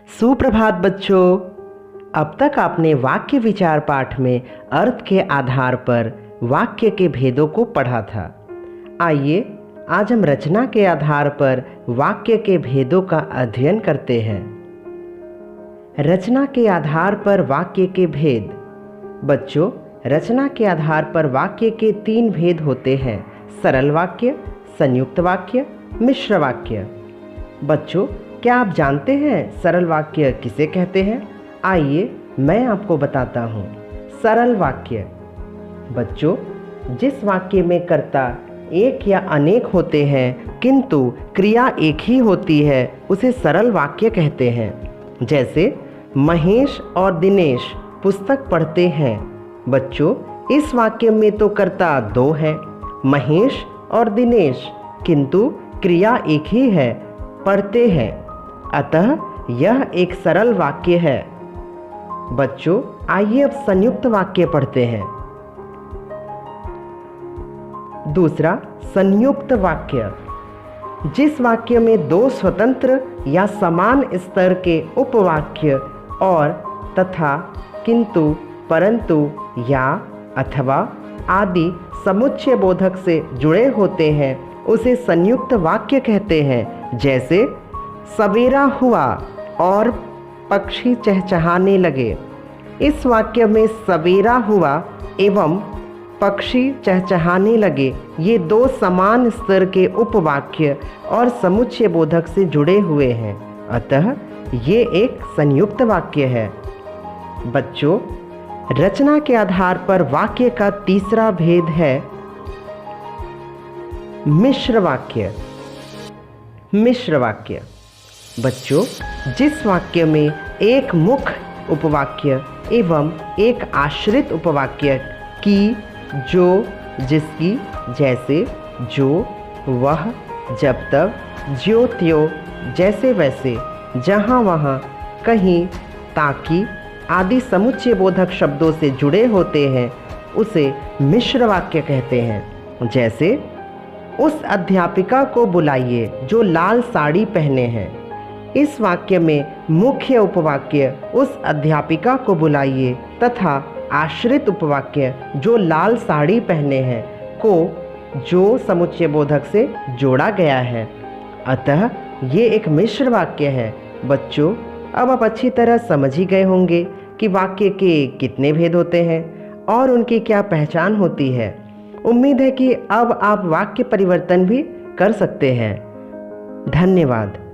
सुप्रभात बच्चों। अब तक आपने वाक्य विचार पाठ में अर्थ के आधार पर वाक्य के भेदों को पढ़ा था। आइए आज हम रचना के आधार पर वाक्य के भेदों का अध्ययन करते हैं। रचना के आधार पर वाक्य के भेद। बच्चों, रचना के आधार पर वाक्य के 3 भेद होते हैं: सरल वाक्य, संयुक्त वाक्य, मिश्र वाक्य। बच्चों, क्या आप जानते हैं सरल वाक्य किसे कहते हैं? आइए मैं आपको बताता हूँ। सरल वाक्य बच्चों, जिस वाक्य में कर्ता एक या अनेक होते हैं किंतु क्रिया एक ही होती है उसे सरल वाक्य कहते हैं। जैसे महेश और दिनेश पुस्तक पढ़ते हैं। बच्चों, इस वाक्य में तो कर्ता 2 है, महेश और दिनेश, किंतु क्रिया एक ही है, पढ़ते हैं। अतः यह एक सरल वाक्य है। बच्चों, आइए अब संयुक्त वाक्य पढ़ते हैं। दूसरा, संयुक्त वाक्य, जिस वाक्य में 2 स्वतंत्र या समान स्तर के उपवाक्य और तथा, किंतु, परंतु, या, अथवा आदि समुच्चय बोधक से जुड़े होते हैं उसे संयुक्त वाक्य कहते हैं। जैसे सवेरा हुआ और पक्षी चहचहाने लगे। इस वाक्य में सवेरा हुआ एवं पक्षी चहचहाने लगे ये 2 समान स्तर के उपवाक्य और समुच्चय बोधक से जुड़े हुए हैं, अतः ये एक संयुक्त वाक्य है। बच्चों, रचना के आधार पर वाक्य का तीसरा भेद है मिश्र वाक्य। मिश्र वाक्य बच्चों, जिस वाक्य में एक मुख्य उपवाक्य एवं एक आश्रित उपवाक्य की, जो, जिसकी, जैसे, जो, वह, जब तक, ज्यों त्यों, जैसे वैसे, जहाँ वहाँ, कहीं, ताकि आदि समुच्चय बोधक शब्दों से जुड़े होते हैं उसे मिश्र वाक्य कहते हैं। जैसे उस अध्यापिका को बुलाइए जो लाल साड़ी पहने हैं। इस वाक्य में मुख्य उपवाक्य उस अध्यापिका को बुलाइए तथा आश्रित उपवाक्य जो लाल साड़ी पहने हैं को जो समुच्चय बोधक से जोड़ा गया है, अतः ये एक मिश्र वाक्य है। बच्चों, अब आप अच्छी तरह समझ ही गए होंगे कि वाक्य के कितने भेद होते हैं और उनकी क्या पहचान होती है। उम्मीद है कि अब आप वाक्य परिवर्तन भी कर सकते हैं। धन्यवाद।